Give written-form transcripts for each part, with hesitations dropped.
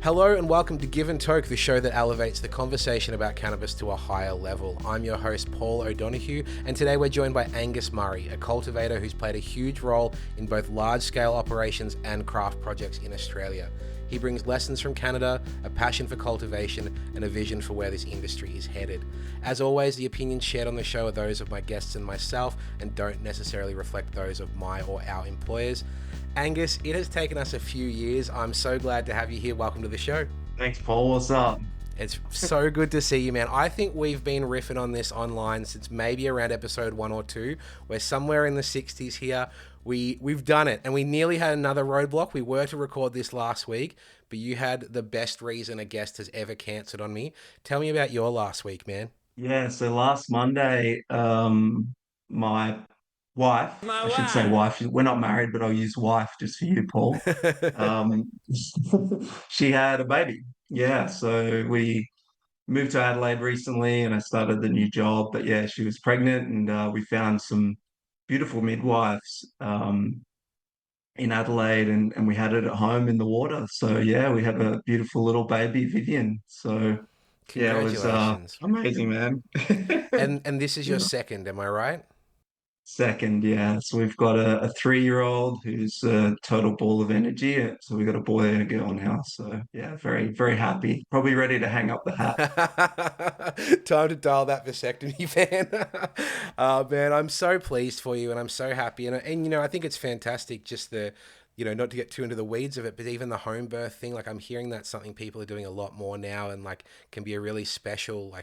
Hello and welcome to Give Toke, the show that elevates the conversation about cannabis to a higher level. I'm your host, Paul O'Donoghue, and today we're joined by Angus Murray, a cultivator who's played a huge role in both large-scale operations and craft projects in Australia. He brings lessons from Canada, a passion for cultivation, and a vision for where this industry is headed. As always, the opinions shared on the show are those of my guests and myself and don't necessarily reflect those of my or our employers. Angus, it has taken us a few years. I'm so glad to have you here. Welcome to the show. Thanks, Paul. What's up? It's so good to see you, man. I think we've been riffing on this online since maybe around episode 1 or 2. We're somewhere in the 60s here. We've done it, and we nearly had another roadblock. We were to record this last week, but you had the best reason a guest has ever cancelled on me. Tell me about your last week, man. Yeah, so last Monday, my wife, I should say wife, we're not married, but I'll use wife just for you, Paul. Um, she had a baby. Yeah, so we moved to Adelaide recently and I started the new job. But yeah, she was pregnant and we found some beautiful midwives in Adelaide and we had it at home in the water. So yeah, we have a beautiful little baby, Vivian. So yeah, it was Congratulations. amazing, man. And this is your Yeah. second, am I right? Second, yeah. So we've got a 3-year-old who's a total ball of energy. So we've got a boy and a girl now. So yeah, very, very happy. Probably ready to hang up the hat. Time to dial that vasectomy, fan. Man, I'm so pleased for you and I'm so happy. And you know, I think it's fantastic just not to get too into the weeds of it, but even the home birth thing, like I'm hearing that's something people are doing a lot more now and like can be a really special,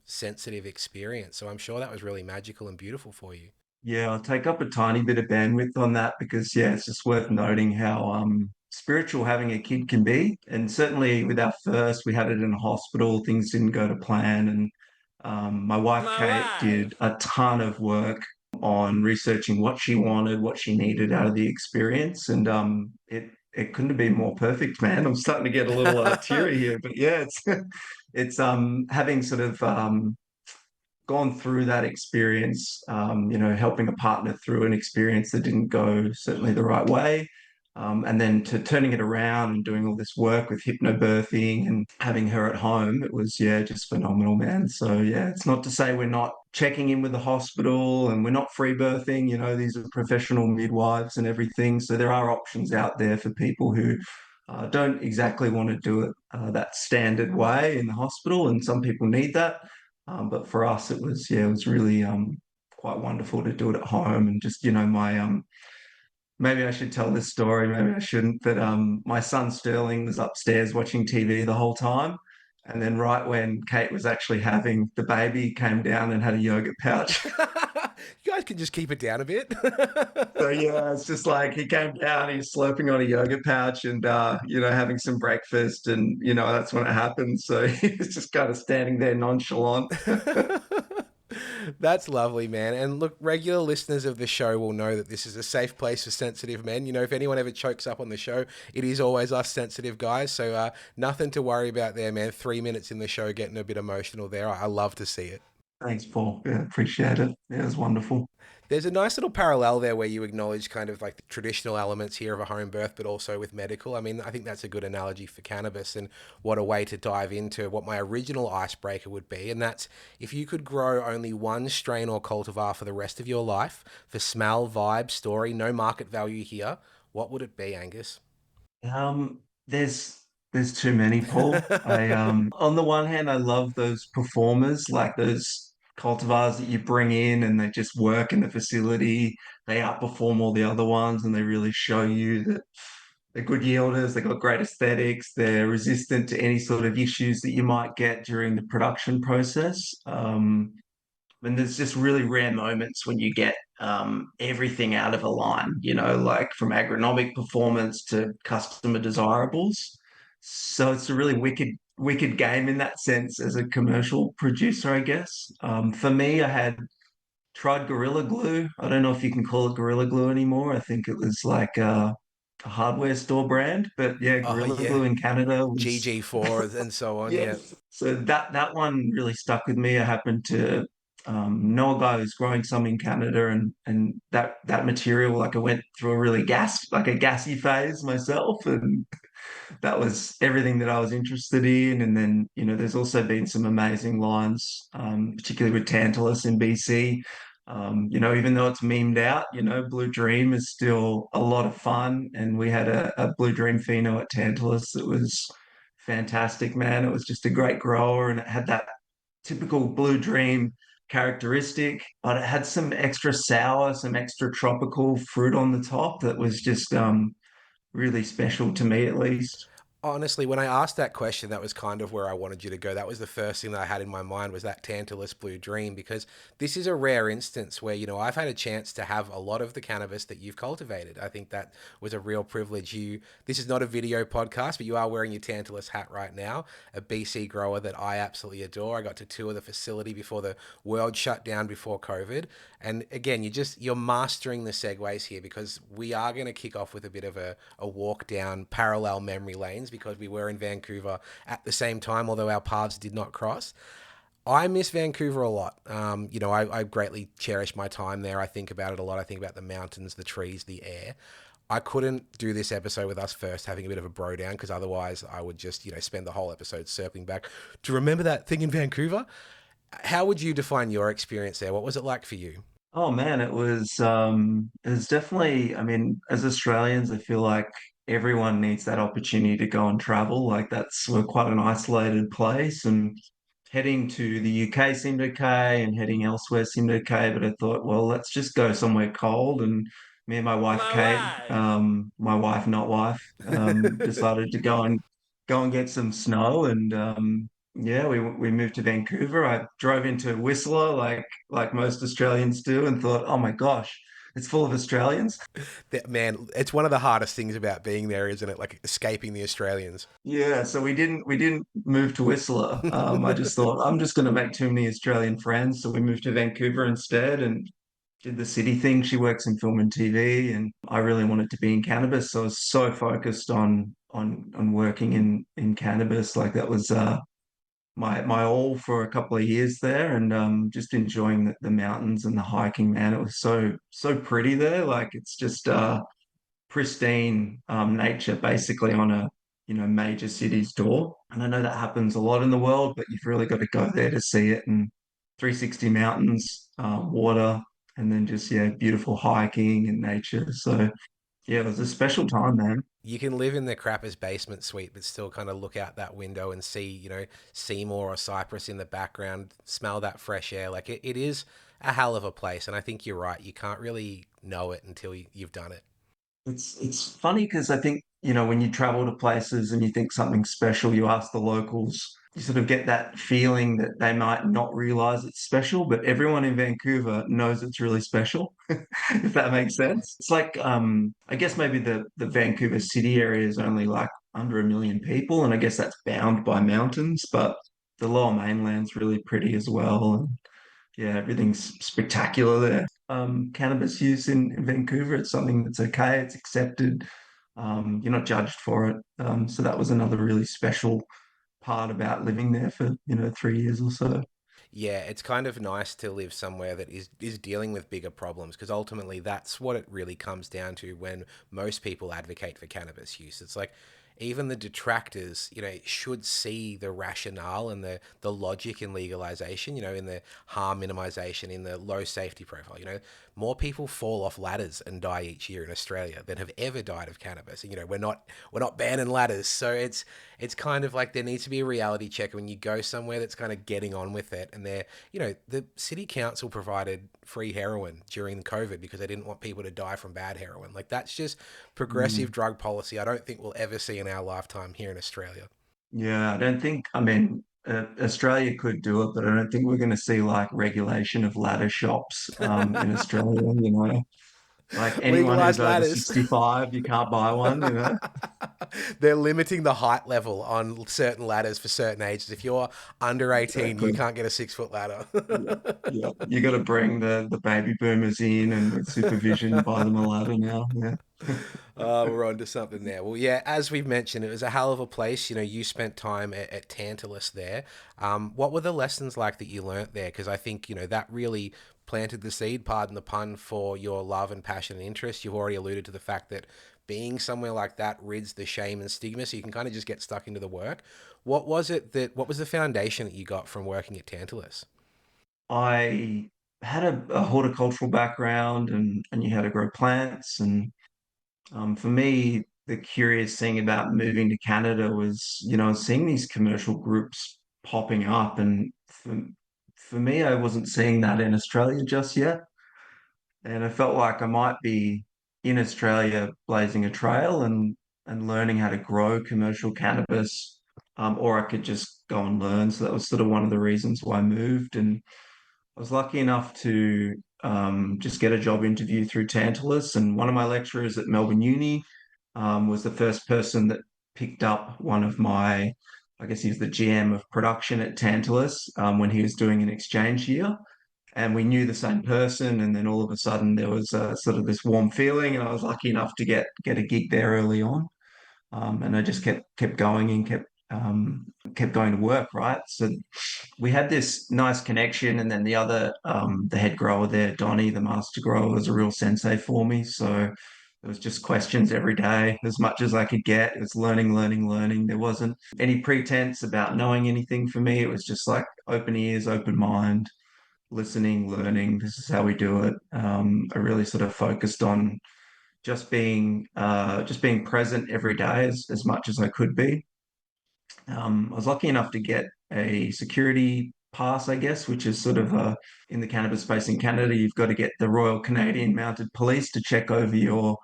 sensitive experience. So I'm sure that was really magical and beautiful for you. Yeah, I'll take up a tiny bit of bandwidth on that because yeah, it's just worth noting how spiritual having a kid can be. And certainly with our first, we had it in a hospital, things didn't go to plan. And my wife Kate did a ton of work on researching what she wanted, what she needed out of the experience. And it couldn't have been more perfect, man. I'm starting to get a little teary here. But yeah, it's it's having sort of gone through that experience, helping a partner through an experience that didn't go certainly the right way. And then to turning it around and doing all this work with hypnobirthing and having her at home, it was, yeah, just phenomenal, man. So, yeah, it's not to say we're not checking in with the hospital and we're not free birthing. You know, these are professional midwives and everything. So there are options out there for people who don't exactly want to do it that standard way in the hospital. And some people need that. But for us, it was, yeah, it was really quite wonderful to do it at home. And just, my, maybe I should tell this story, maybe I shouldn't, but my son Sterling was upstairs watching TV the whole time. And then right when Kate was actually having the baby, he came down and had a yogurt pouch. You guys can just keep it down a bit. So yeah, it's just like he came down, he's slurping on a yogurt pouch and having some breakfast and that's when it happened. So he was just kind of standing there nonchalant. That's lovely, man. And look, regular listeners of the show will know that this is a safe place for sensitive men. You know, if anyone ever chokes up on the show, it is always us sensitive guys. So nothing to worry about there, man. 3 minutes in the show getting a bit emotional there. I love to see it. Thanks, Paul. Yeah, appreciate it. Yeah, it was wonderful. There's a nice little parallel there where you acknowledge kind of like the traditional elements here of a home birth, but also with medical. I mean, I think that's a good analogy for cannabis and what a way to dive into what my original icebreaker would be. And that's if you could grow only one strain or cultivar for the rest of your life for smell, vibe, story, no market value here, what would it be, Angus? Um, there's too many, Paul. I on the one hand, I love those performers, like those cultivars that you bring in and they just work in the facility. They outperform all the other ones and they really show you that they're good yielders, they've got great aesthetics, they're resistant to any sort of issues that you might get during the production process. And there's just really rare moments when you get everything out of a line, like from agronomic performance to customer desirables. So it's a really wicked game in that sense as a commercial producer, I guess. For me, I had tried Gorilla Glue. I don't know if you can call it Gorilla Glue anymore. I think it was like a hardware store brand, but yeah, Oh, Gorilla yeah. Glue in Canada was GG4 and so on. Yeah. yes. So that one really stuck with me. I happened to know a guy who's growing some in Canada, and that material, like I went through a really like a gassy phase myself, and that was everything that I was interested in. And then, there's also been some amazing lines, particularly with Tantalus in BC. Even though it's memed out, Blue Dream is still a lot of fun. And we had a Blue Dream pheno at Tantalus that was fantastic, man. It was just a great grower and it had that typical Blue Dream characteristic, but it had some extra sour, some extra tropical fruit on the top that was just really special to me, at least. Honestly, when I asked that question, that was kind of where I wanted you to go. That was the first thing that I had in my mind was that Tantalus Blue Dream, because this is a rare instance where, I've had a chance to have a lot of the cannabis that you've cultivated. I think that was a real privilege. This is not a video podcast, but you are wearing your Tantalus hat right now, a BC grower that I absolutely adore. I got to tour the facility before the world shut down before COVID. And again, you're mastering the segues here, because we are going to kick off with a bit of a walk down parallel memory lanes, because we were in Vancouver at the same time, although our paths did not cross. I miss Vancouver a lot. I greatly cherish my time there. I think about it a lot. I think about the mountains, the trees, the air. I couldn't do this episode with us first having a bit of a bro down, because otherwise I would just, spend the whole episode circling back to remember that thing in Vancouver. How would you define your experience there? What was it like for you? Oh man, it was definitely, I mean, as Australians, I feel like everyone needs that opportunity to go and travel. Like we're quite an isolated place, and heading to the UK seemed okay and heading elsewhere seemed okay, but I thought, well, let's just go somewhere cold. And me and my wife My Kate, wife. my wife, not wife, decided to go and get some snow. And yeah, we moved to Vancouver. I drove into Whistler like most Australians do, and thought, oh my gosh, it's full of Australians. Man, it's one of the hardest things about being there, isn't it? Like escaping the Australians. Yeah, so we didn't move to Whistler. I just thought I'm just going to make too many Australian friends, so we moved to Vancouver instead and did the city thing. She works in film and TV, and I really wanted to be in cannabis, so I was so focused on working in cannabis. Like that was my all for a couple of years there, and just enjoying the mountains and the hiking. Man, it was so pretty there. Like it's just pristine nature basically on a major city's door. And I know that happens a lot in the world, but you've really got to go there to see it. And 360 mountains, water, and then just beautiful hiking and nature. So yeah, it was a special time, man. You can live in the crapper's basement suite, but still kind of look out that window and see, Seymour or Cypress in the background, smell that fresh air. Like it is a hell of a place. And I think you're right. You can't really know it until you've done it. It's funny because I think, when you travel to places and you think something's special, you ask the locals, you sort of get that feeling that they might not realize it's special, but everyone in Vancouver knows it's really special, if that makes sense. It's like, I guess maybe the Vancouver city area is only like under 1 million people, and I guess that's bound by mountains, but the lower mainland's really pretty as well. And yeah, everything's spectacular there. Cannabis use in Vancouver, it's something that's okay, it's accepted. You're not judged for it. So that was another really special part about living there for, 3 years or so. Yeah, it's kind of nice to live somewhere that is dealing with bigger problems, because ultimately that's what it really comes down to when most people advocate for cannabis use. It's like even the detractors, should see the rationale and the logic in legalization, in the harm minimization, in the low safety profile. More people fall off ladders and die each year in Australia than have ever died of cannabis. And, we're not banning ladders, so it's kind of like there needs to be a reality check when you go somewhere that's kind of getting on with it. And the city council provided free heroin during COVID because they didn't want people to die from bad heroin. Like that's just progressive Mm. drug policy I don't think we'll ever see in our lifetime here in Australia. Yeah, I don't think, I mean, Australia could do it, but I don't think we're going to see like regulation of ladder shops in Australia, like anyone Legalized who's over ladders. 65, you can't buy one. They're limiting the height level on certain ladders for certain ages. If you're under 18, you Exactly. can't get a 6 foot ladder. Yeah, yeah. You got to bring the baby boomers in and with supervision, buy them a ladder now. Yeah. Oh, we're on to something there. Well, yeah, as we've mentioned, it was a hell of a place. You spent time at Tantalus there. What were the lessons like that you learnt there? Because I think, that really planted the seed, pardon the pun, for your love and passion and interest. You've already alluded to the fact that being somewhere like that rids the shame and stigma, so you can kind of just get stuck into the work. What was the foundation that you got from working at Tantalus? I had a horticultural background, and you had to grow plants. And for me, the curious thing about moving to Canada was, seeing these commercial groups popping up. And for me, I wasn't seeing that in Australia just yet. And I felt like I might be in Australia blazing a trail and learning how to grow commercial cannabis, or I could just go and learn. So that was sort of one of the reasons why I moved. And I was lucky enough to just get a job interview through Tantalus, and one of my lecturers at Melbourne Uni was the first person that picked up one of my, I guess he was the GM of production at Tantalus when he was doing an exchange year. And we knew the same person, and then all of a sudden there was sort of this warm feeling, and I was lucky enough to get a gig there early on. And I just kept going and kept going to work, right? So we had this nice connection, and then the head grower there, Donnie, the master grower, was a real sensei for me. So it was just questions every day, as much as I could get. It was learning, learning, learning. There wasn't any pretense about knowing anything for me. It was just like open ears, open mind, listening, learning. This is how we do it. I really sort of focused on just being present every day as much as I could be. I was lucky enough to get a security pass, I guess, which is sort of in the cannabis space in Canada, you've got to get the Royal Canadian Mounted Police to check over your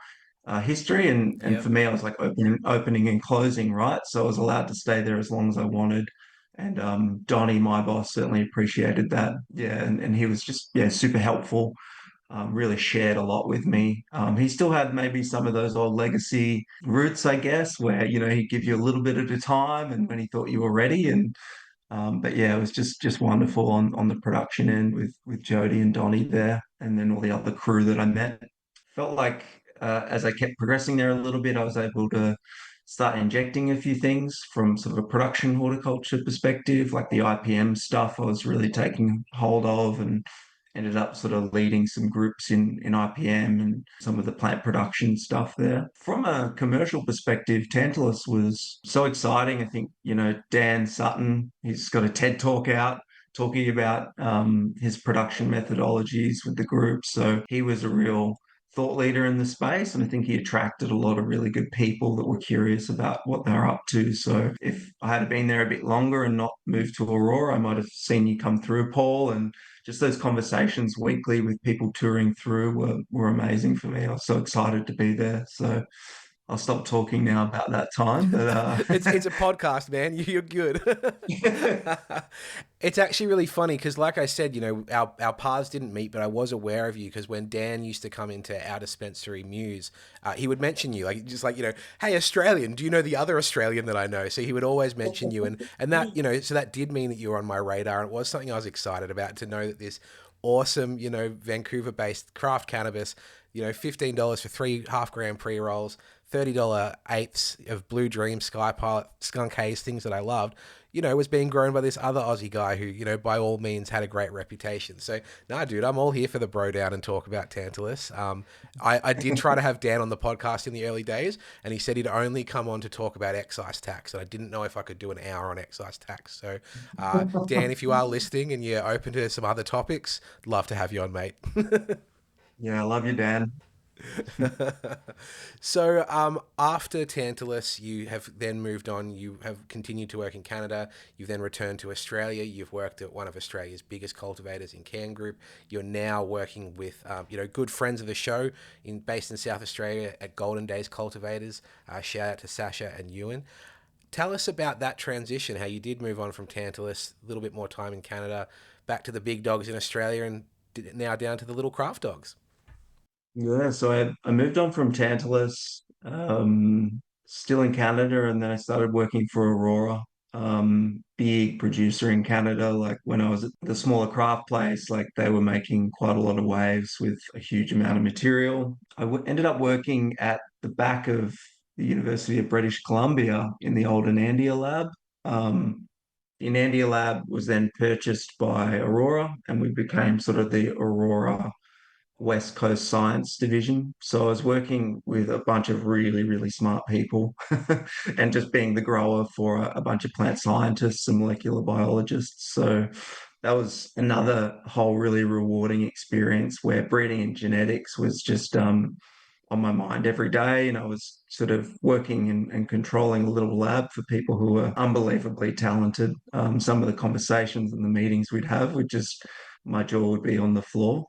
history. And Yep. for me, I was like opening and closing, right? So I was allowed to stay there as long as I wanted. And Donnie, my boss, certainly appreciated that. Yeah, and he was just super helpful. Really shared a lot with me. He still had maybe some of those old legacy roots, I guess, where he'd give you a little bit at a time, and when he thought you were ready. And but yeah, it was just wonderful on the production end with Jody and Donnie there, and then all the other crew that I met. Felt like as I kept progressing there a little bit, I was able to start injecting a few things from sort of a production horticulture perspective, like the IPM stuff. I was really taking hold of, and ended up sort of leading some groups in IPM and some of the plant production stuff there. From a commercial perspective, Tantalus was so exciting. I think, Dan Sutton, he's got a TED talk out talking about his production methodologies with the group. So he was a real thought leader in the space. And I think he attracted a lot of really good people that were curious about what they're up to. So if I had been there a bit longer and not moved to Aurora, I might have seen you come through, Paul. And just those conversations weekly with people touring through were amazing for me. I was so excited to be there. So I'll stop talking now about that time. But It's a podcast, man. You're good. It's actually really funny because, like I said, our paths didn't meet, but I was aware of you because when Dan used to come into our dispensary, Muse, he would mention you, like just like hey Australian, do you know the other Australian that I know? So he would always mention you, and that so that did mean that you were on my radar, and it was something I was excited about to know that this awesome Vancouver-based craft cannabis, $15 for 3 half-gram pre-rolls. $30 eighths of Blue Dream, Sky Pilot, Skunk Haze, things that I loved, was being grown by this other Aussie guy who, by all means had a great reputation. So, nah, dude, I'm all here for the bro down and talk about Tantalus. I did try to have Dan on the podcast in the early days, and he said he'd only come on to talk about excise tax, and I didn't know if I could do an hour on excise tax. So, Dan, if you are listening and you're open to some other topics, love to have you on, mate. yeah, I love you, Dan. So, after Tantalus, you have then moved on. You have continued to work in Canada. You've then returned to Australia. You've worked at one of Australia's biggest cultivators in Can Group. You're now working with, good friends of the show based in South Australia at Golden Days Cultivators. Shout out to Sasha and Ewan. Tell us about that transition, how you did move on from Tantalus, a little bit more time in Canada, back to the big dogs in Australia, and now down to the little craft dogs. Yeah, so I moved on from Tantalus, still in Canada, and then I started working for Aurora, big producer in Canada. Like when I was at the smaller craft place, like they were making quite a lot of waves with a huge amount of material. Ended up working at the back of the University of British Columbia in the old Anandia lab. The Anandia lab was then purchased by Aurora, and we became sort of the Aurora West Coast Science Division. So I was working with a bunch of really, really smart people and just being the grower for a bunch of plant scientists and molecular biologists. So that was another whole really rewarding experience where breeding and genetics was just on my mind every day. And I was sort of working and controlling a little lab for people who were unbelievably talented. Some of the conversations and the meetings we'd have would just, my jaw would be on the floor.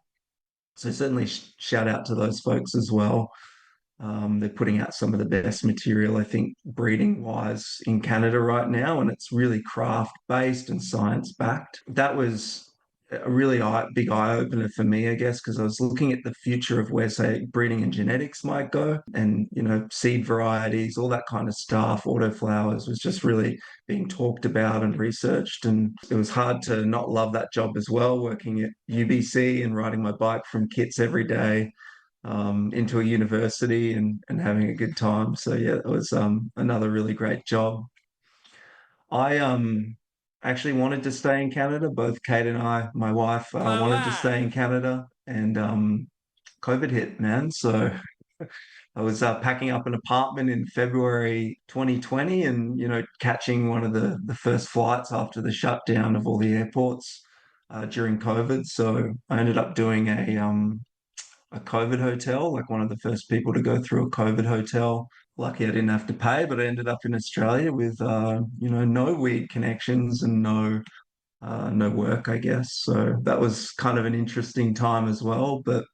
So certainly shout out to those folks as well. They're putting out some of the best material, I think, breeding wise in Canada right now, and it's really craft based and science backed. That was a really big eye opener for me, I guess, because I was looking at the future of where, say, breeding and genetics might go, and seed varieties, all that kind of stuff. Autoflowers was just really being talked about and researched, and it was hard to not love that job as well, working at UBC and riding my bike from kits every day into a university and having a good time. So yeah, it was another really great job. I actually wanted to stay in Canada. Both Kate and I, my wife, wanted to stay in Canada, and COVID hit, man. So I was packing up an apartment in February 2020, and catching one of the first flights after the shutdown of all the airports during COVID. So I ended up doing a COVID hotel, like one of the first people to go through a COVID hotel. Lucky I didn't have to pay, but I ended up in Australia with no weed connections and no work, I guess. So that was kind of an interesting time as well. But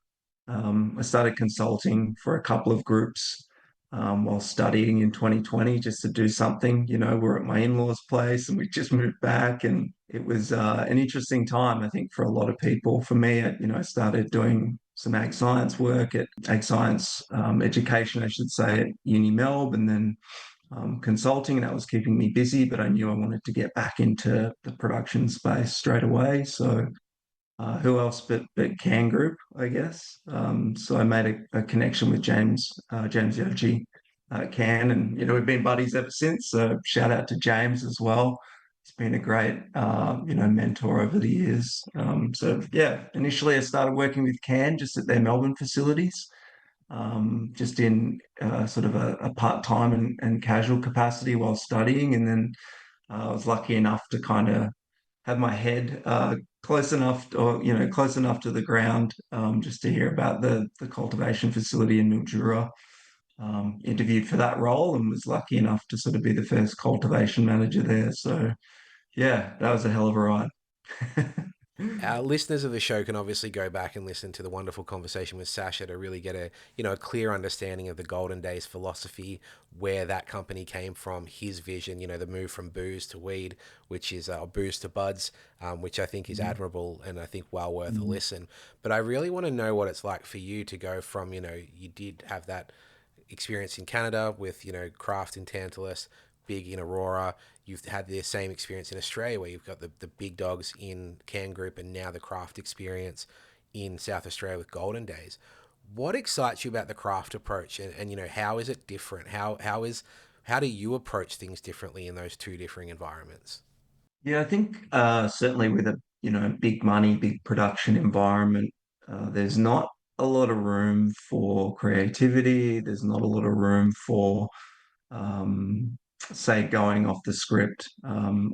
I started consulting for a couple of groups while studying in 2020 just to do something. We're at my in-laws' place and we just moved back, and it was an interesting time, I think, for a lot of people. For me, I started doing some ag science work at ag science education, I should say, at Uni Melb, and then consulting, and that was keeping me busy. But I knew I wanted to get back into the production space straight away. So who else but Can Group, I guess. So I made a connection with James Yogi Can, and we've been buddies ever since. So shout out to James as well. He's been a great mentor over the years. So yeah, initially I started working with Can just at their Melbourne facilities, just in sort of a part-time and casual capacity while studying, and then I was lucky enough to kind of have my head close enough to the ground, just to hear about the cultivation facility in Mildura. Interviewed for that role and was lucky enough to sort of be the first cultivation manager there. So yeah, that was a hell of a ride. Our listeners of the show can obviously go back and listen to the wonderful conversation with Sasha to really get a clear understanding of the Golden Days philosophy, where that company came from, his vision, the move from booze to weed, which is booze to buds, which I think is admirable and I think well worth a Mm. listen. But I really want to know what it's like for you to go from, you did have that experience in Canada with, craft in Tantalus, big in Aurora. You've had the same experience in Australia where you've got the big dogs in Can Group and now the craft experience in South Australia with Golden Days. What excites you about the craft approach, and how is it different? How do you approach things differently in those two differing environments? Yeah, I think certainly with a big money, big production environment, there's not a lot of room for creativity. There's not a lot of room for say going off the script.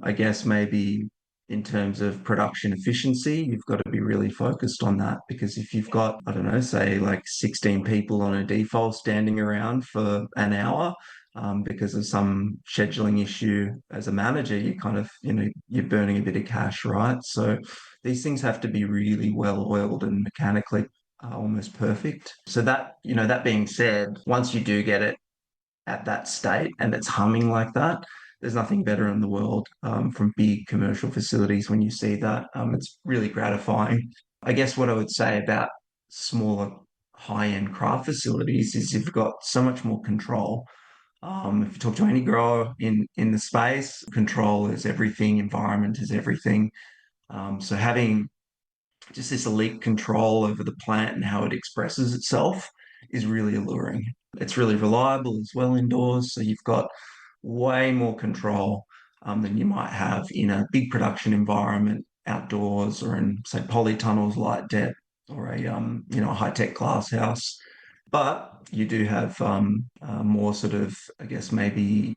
I guess maybe in terms of production efficiency, you've got to be really focused on that, because if you've got, I don't know, say like 16 people on a default standing around for an hour, because of some scheduling issue as a manager, you kind of, you're burning a bit of cash, right? So these things have to be really well oiled and mechanically almost perfect. So that being said, once you do get it at that state and it's humming like that, there's nothing better in the world from big commercial facilities when you see that. It's really gratifying. I guess what I would say about smaller high-end craft facilities is you've got so much more control. If you talk to any grower in the space, control is everything, environment is everything. So having just this elite control over the plant and how it expresses itself is really alluring. It's really reliable as well indoors. So you've got way more control than you might have in a big production environment outdoors or in, say, polytunnels, light depth. or a a high-tech glass house. But you do have more sort of, I guess, maybe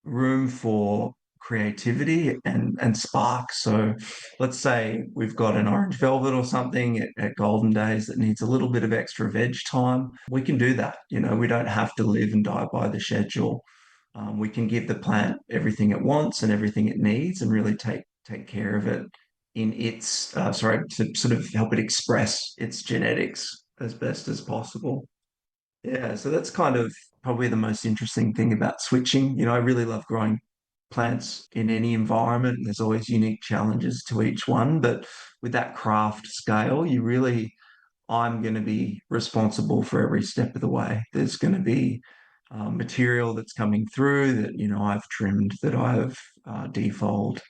room for creativity and spark. So let's say we've got an orange velvet or something at Golden Days that needs a little bit of extra veg time. We can do that. We don't have to live and die by the schedule. We can give the plant everything it wants and everything it needs, and really take care of it in its sorry, to sort of help it express its genetics as best as possible. Yeah, so that's kind of probably the most interesting thing about switching. I really love growing plants in any environment. There's always unique challenges to each one, but with that craft scale, I'm going to be responsible for every step of the way. There's going to be material that's coming through that, I've trimmed, that I've defold,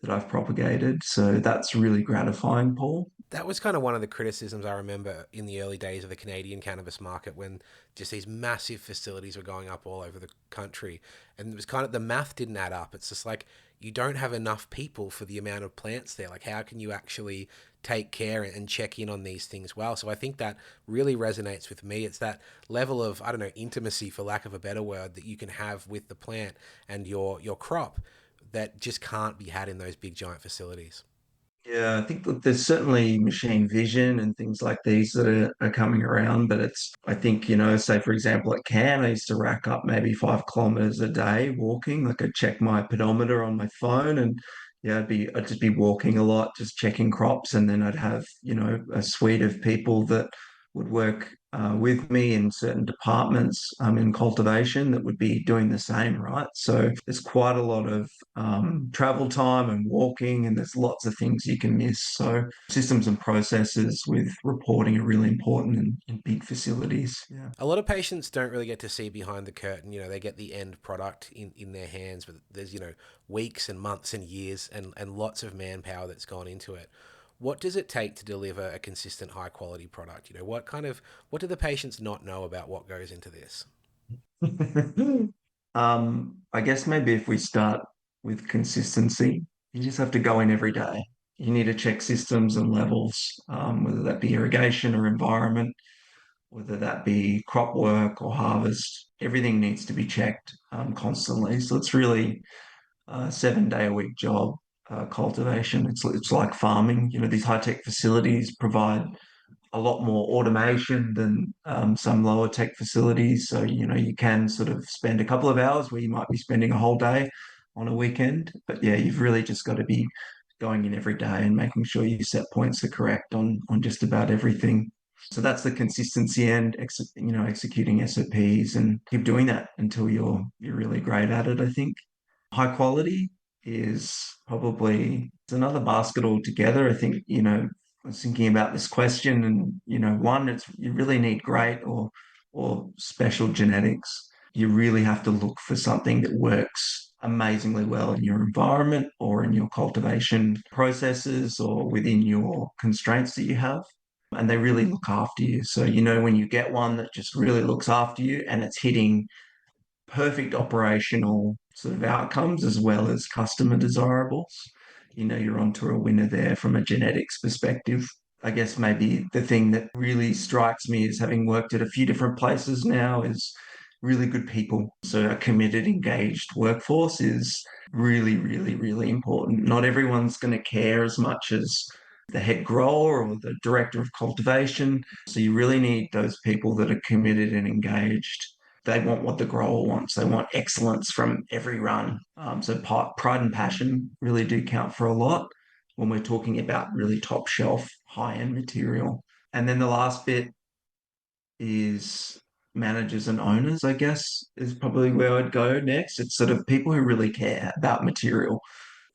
that I've propagated. So that's really gratifying, Paul. That was kind of one of the criticisms I remember in the early days of the Canadian cannabis market, when just these massive facilities were going up all over the country. And it was kind of, the math didn't add up. It's just like, you don't have enough people for the amount of plants there. Like, how can you actually take care and check in on these things well? So I think that really resonates with me. It's that level of, I don't know, intimacy, for lack of a better word, that you can have with the plant and your crop that just can't be had in those big giant facilities. Yeah, I think that there's certainly machine vision and things like these that are coming around, but I think, say for example at Cannes, I used to rack up maybe 5 kilometers a day walking. Like I'd check my pedometer on my phone, and yeah, I'd just be walking a lot, just checking crops, and then I'd have, a suite of people that would work with me in certain departments in cultivation that would be doing the same, right? So there's quite a lot of travel time and walking, and there's lots of things you can miss. So systems and processes with reporting are really important in big facilities. Yeah. A lot of patients don't really get to see behind the curtain. They get the end product in their hands, but there's, weeks and months and years and lots of manpower that's gone into it. What does it take to deliver a consistent, high quality product? What do the patients not know about what goes into this? I guess maybe if we start with consistency, you just have to go in every day. You need to check systems and levels, whether that be irrigation or environment, whether that be crop work or harvest. Everything needs to be checked constantly. So it's really a 7 day a week job. Cultivation. It's like farming. These high tech facilities provide a lot more automation than some lower tech facilities. So, you can sort of spend a couple of hours where you might be spending a whole day on a weekend. But yeah, you've really just got to be going in every day and making sure your set points are correct on just about everything. So that's the consistency and executing SOPs, and keep doing that until you're really great at it, I think. High quality is probably it's another basket altogether. I think, I was thinking about this question, and one, it's you really need great or special genetics. You really have to look for something that works amazingly well in your environment or in your cultivation processes or within your constraints that you have. And they really look after you. So, when you get one that just really looks after you and it's hitting perfect operational sort of outcomes as well as customer desirables, you're onto a winner there from a genetics perspective. I guess maybe the thing that really strikes me is, having worked at a few different places now, is really good people. So a committed, engaged workforce is really, really, really important. Not everyone's going to care as much as the head grower or the director of cultivation. So you really need those people that are committed and engaged. They want what the grower wants. They want excellence from every run. So pride and passion really do count for a lot when we're talking about really top shelf, high end material. And then the last bit is managers and owners, I guess, is probably where I'd go next. It's sort of people who really care about material.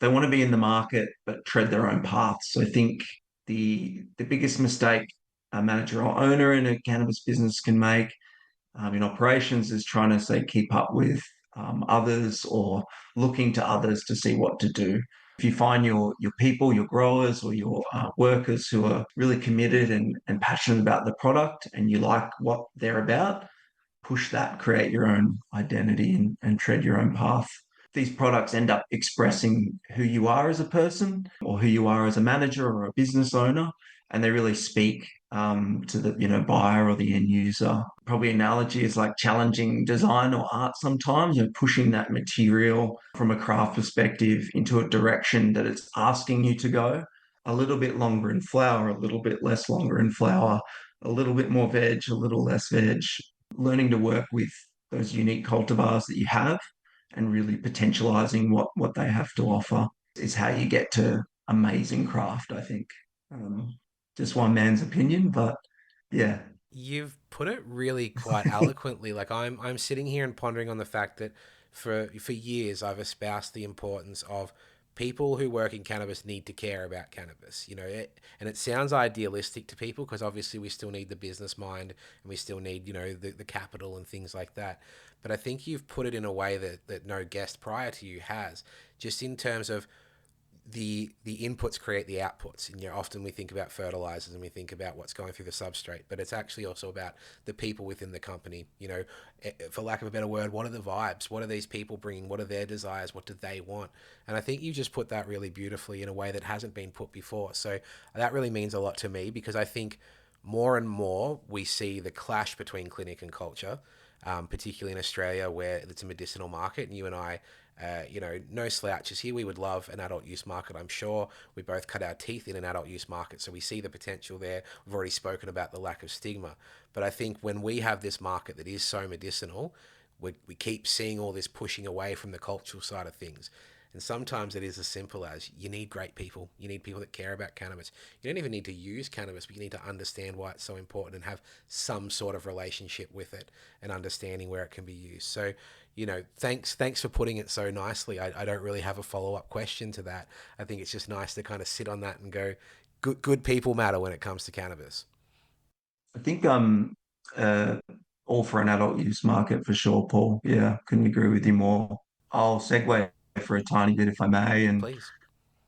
They want to be in the market but tread their own paths. So I think the biggest mistake a manager or owner in a cannabis business can make in operations is trying to, say, keep up with others, or looking to others to see what to do. If you find your people, your growers or your workers who are really committed and passionate about the product, and you like what they're about, push that, create your own identity, and tread your own path. These products end up expressing who you are as a person or who you are as a manager or a business owner, and they really speak to the buyer or the end user. Probably analogy is like challenging design or art sometimes, pushing that material from a craft perspective into a direction that it's asking you to go. A little bit longer in flower, a little bit less longer in flower, a little bit more veg, a little less veg. Learning to work with those unique cultivars that you have and really potentializing what they have to offer is how you get to amazing craft, I think. Um, just one man's opinion, but yeah. You've put it really quite eloquently. Like I'm sitting here and pondering on the fact that for years I've espoused the importance of people who work in cannabis need to care about cannabis. And it sounds idealistic to people because obviously we still need the business mind and we still need the capital and things like that. But I think you've put it in a way that no guest prior to you has, just in terms of the inputs create the outputs, and often we think about fertilizers and we think about what's going through the substrate, but it's actually also about the people within the company. For lack of a better word, what are the vibes? What are these people bringing? What are their desires? What do they want? And I think you just put that really beautifully in a way that hasn't been put before. So that really means a lot to me, because I think more and more we see the clash between clinic and culture, particularly in Australia where it's a medicinal market. And you and I, no slouches here. We would love an adult use market, I'm sure. We both cut our teeth in an adult use market, so we see the potential there. We've already spoken about the lack of stigma. But I think when we have this market that is so medicinal, we keep seeing all this pushing away from the cultural side of things. And sometimes it is as simple as you need great people. You need people that care about cannabis. You don't even need to use cannabis, but you need to understand why it's so important and have some sort of relationship with it and understanding where it can be used. So, thanks for putting it so nicely. I don't really have a follow-up question to that. I think it's just nice to kind of sit on that and go, good people matter when it comes to cannabis. I think uh, all for an adult use market for sure, Paul. Yeah, couldn't agree with you more. I'll segue for a tiny bit if I may and Please.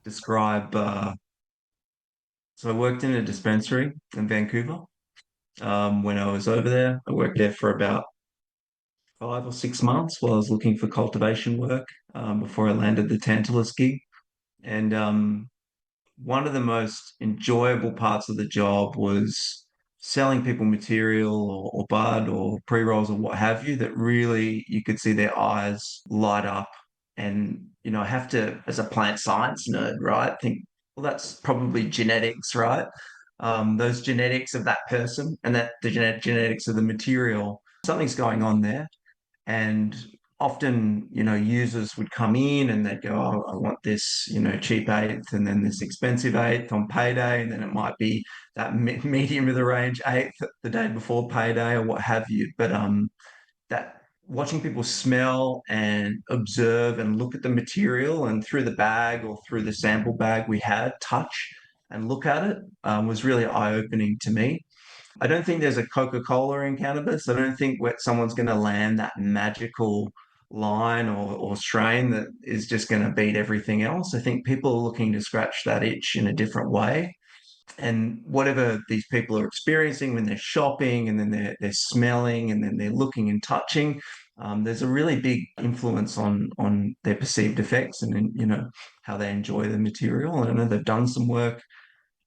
describe. So I worked in a dispensary in Vancouver. When I was over there, I worked there for about 5 or 6 months while I was looking for cultivation work before I landed the Tantalus gig. And one of the most enjoyable parts of the job was selling people material or bud or pre-rolls or what have you that really you could see their eyes light up. And, I have to, as a plant science nerd, right, think, well, that's probably genetics, right? Those genetics of that person and that the genetics of the material, something's going on there. And often, users would come in and they'd go, oh, I want this, cheap eighth and then this expensive eighth on payday. And then it might be that medium of the range eighth the day before payday or what have you. But that watching people smell and observe and look at the material and through the bag or through the sample bag we had, touch and look at it was really eye-opening to me. I don't think there's a Coca-Cola in cannabis. I don't think someone's going to land that magical line or strain that is just going to beat everything else. I think people are looking to scratch that itch in a different way. And whatever these people are experiencing when they're shopping and then they're smelling and then they're looking and touching, there's a really big influence on their perceived effects and how they enjoy the material. And I know they've done some work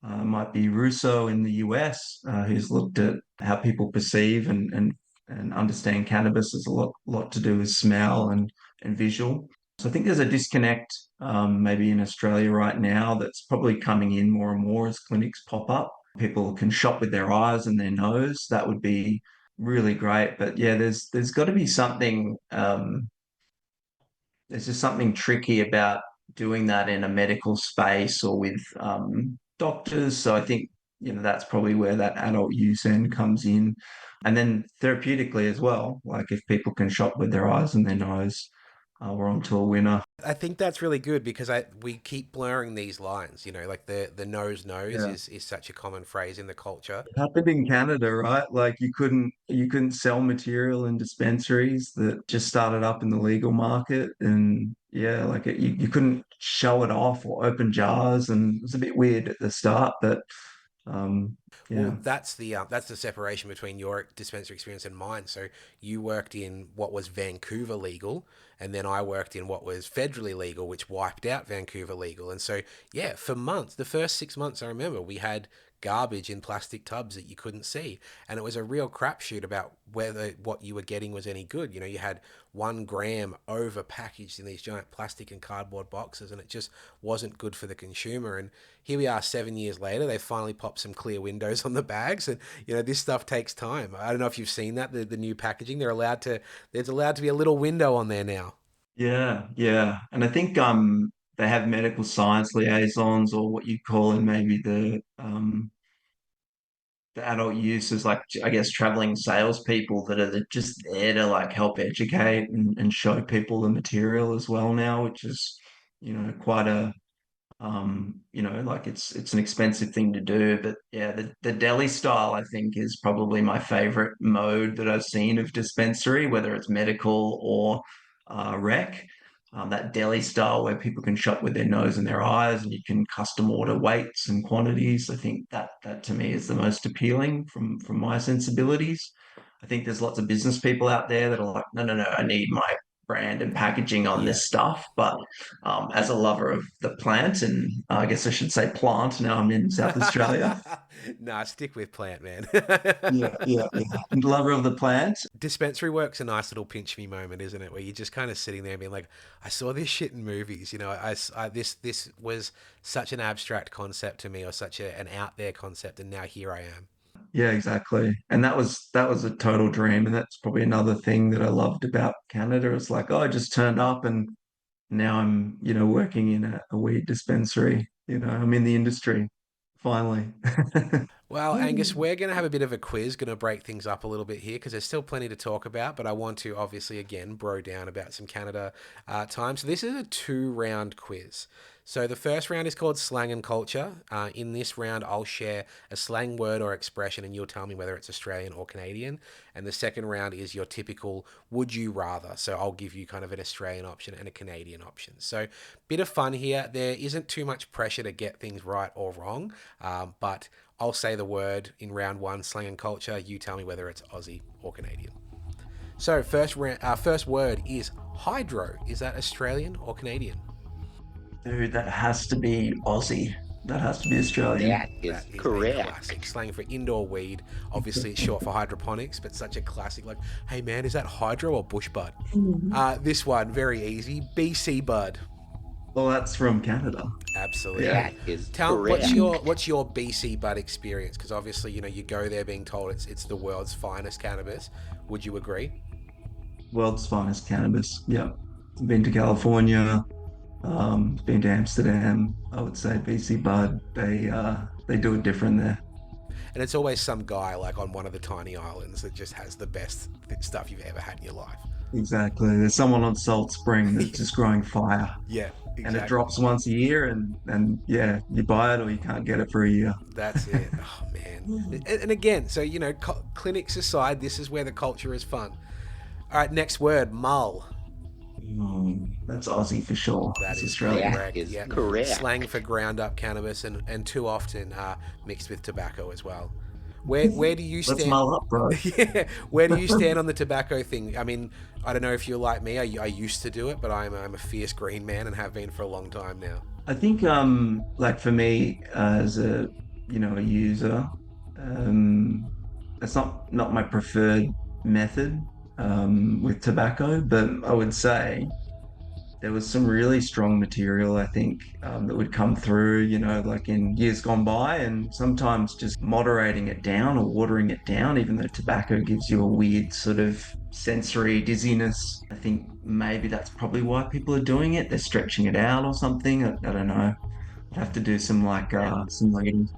might be Russo in the US, who's looked at how people perceive and understand cannabis. There's a lot to do with smell and visual. So I think there's a disconnect maybe in Australia right now that's probably coming in more and more as clinics pop up. People can shop with their eyes and their nose. That would be really great. But yeah, there's got to be something. There's just something tricky about doing that in a medical space or with doctors. So I think, that's probably where that adult use end comes in. And then therapeutically as well, like if people can shop with their eyes and their nose, we're on to a winner. I think that's really good because we keep blurring these lines. Like the nose Yeah. is such a common phrase in the culture. It happened in Canada, right? Like you couldn't sell material in dispensaries that just started up in the legal market, and yeah, like you couldn't show it off or open jars, and it was a bit weird at the start, but um, Well, yeah, that's the separation between your dispensary experience and mine. So you worked in what was Vancouver legal, and then I worked in what was federally legal, which wiped out Vancouver legal. And so, yeah, for months, the first 6 months, I remember we had garbage in plastic tubs that you couldn't see. And it was a real crapshoot about whether what you were getting was any good. You know, you had 1 gram over packaged in these giant plastic and cardboard boxes, and it just wasn't good for the consumer. And here we are 7 years later, they finally popped some clear windows on the bags. And, you know, this stuff takes time. I don't know if you've seen that, the new packaging, there's allowed to be a little window on there now. Yeah, yeah. And I think they have medical science liaisons, or what you call in maybe the adult use is like, I guess, traveling salespeople that are just there to like help educate and show people the material as well now, which is, quite a like it's an expensive thing to do. But yeah, the deli style I think is probably my favorite mode that I've seen of dispensary, whether it's medical or rec. That deli style where people can shop with their nose and their eyes, and you can custom order weights and quantities. I think that to me is the most appealing from my sensibilities. I think there's lots of business people out there that are like, no, no, no, I need my brand and packaging on Yeah. this stuff. But as a lover of the plant, and I guess I should say plant, now I'm in South Australia. Nah, stick with plant, man. Yeah, yeah, yeah. And lover of the plant. Dispensary work's a nice little pinch me moment, isn't it? Where you're just kind of sitting there being like, I saw this shit in movies. You know, this was such an abstract concept to me, or such an out there concept, and now here I am. Yeah, exactly. And that was a total dream. And that's probably another thing that I loved about Canada. It's like, oh, I just turned up and now I'm, working in a weed dispensary. I'm in the industry finally. Well, Angus, we're going to have a bit of a quiz, going to break things up a little bit here because there's still plenty to talk about, but I want to obviously, again, bro down about some Canada time. So this is a 2-round quiz. So the first round is called Slang and Culture. In this round, I'll share a slang word or expression, and you'll tell me whether it's Australian or Canadian. And the second round is your typical would you rather. So I'll give you kind of an Australian option and a Canadian option. So bit of fun here. There isn't too much pressure to get things right or wrong, but I'll say the word in round 1, slang and culture. You tell me whether it's Aussie or Canadian. So first word is hydro. Is that Australian or Canadian? Dude, that has to be Aussie. That has to be Australian. That is A correct. classic. Slang for indoor weed. Obviously, it's short for hydroponics, but such a classic. Like, hey man, is that hydro or bush bud? This one, very easy. BC bud. Well, that's from Canada. Absolutely. Yeah. That is Tell correct. what's your BC bud experience? Because obviously, you know, you go there being told it's the world's finest cannabis. Would you agree? World's finest cannabis. Yeah. Been to California, been to Amsterdam. I would say BC Bud. They do it different there. And it's always some guy like on one of the tiny islands that just has the best stuff you've ever had in your life. Exactly. There's someone on Salt Spring that's just growing fire. Yeah, And it exactly. drops once a year, and yeah, you buy it or you can't get it for a year. That's it. Oh man. And again, so you know, clinics aside, this is where the culture is fun. All right, next word, mull. That's Aussie for sure. That That's is Australian. correct. That is Yeah, correct. slang for ground up cannabis, and too often mixed with tobacco as well. Where do you Let's stand? mull up, bro. Yeah, where do you stand on the tobacco thing? I mean, I don't know if you're like me. I used to do it, but I'm a fierce green man and have been for a long time now. I think like for me as a user, um that's not my preferred method with tobacco, but I would say there was some really strong material, I think, that would come through, like in years gone by, and sometimes just moderating it down or watering it down, even though tobacco gives you a weird sort of sensory dizziness. I think maybe that's probably why people are doing it. They're stretching it out or something. I don't know. I'd have to do some reading.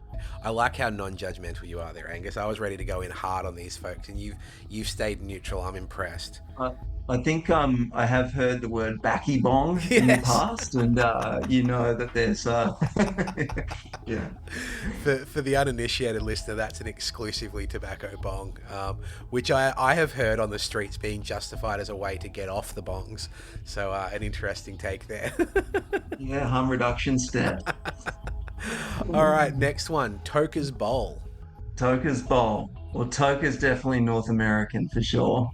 I like how non-judgmental you are there, Angus. I was ready to go in hard on these folks, and you've stayed neutral. I'm impressed. I think I have heard the word backy bong in the Yes. past, and you know that there's yeah. For the uninitiated listener, that's an exclusively tobacco bong, which I have heard on the streets being justified as a way to get off the bongs. So an interesting take there. Yeah, harm reduction step. All right, next one, Toker's Bowl. Toka's bowl. Well, Toka's definitely North American for sure.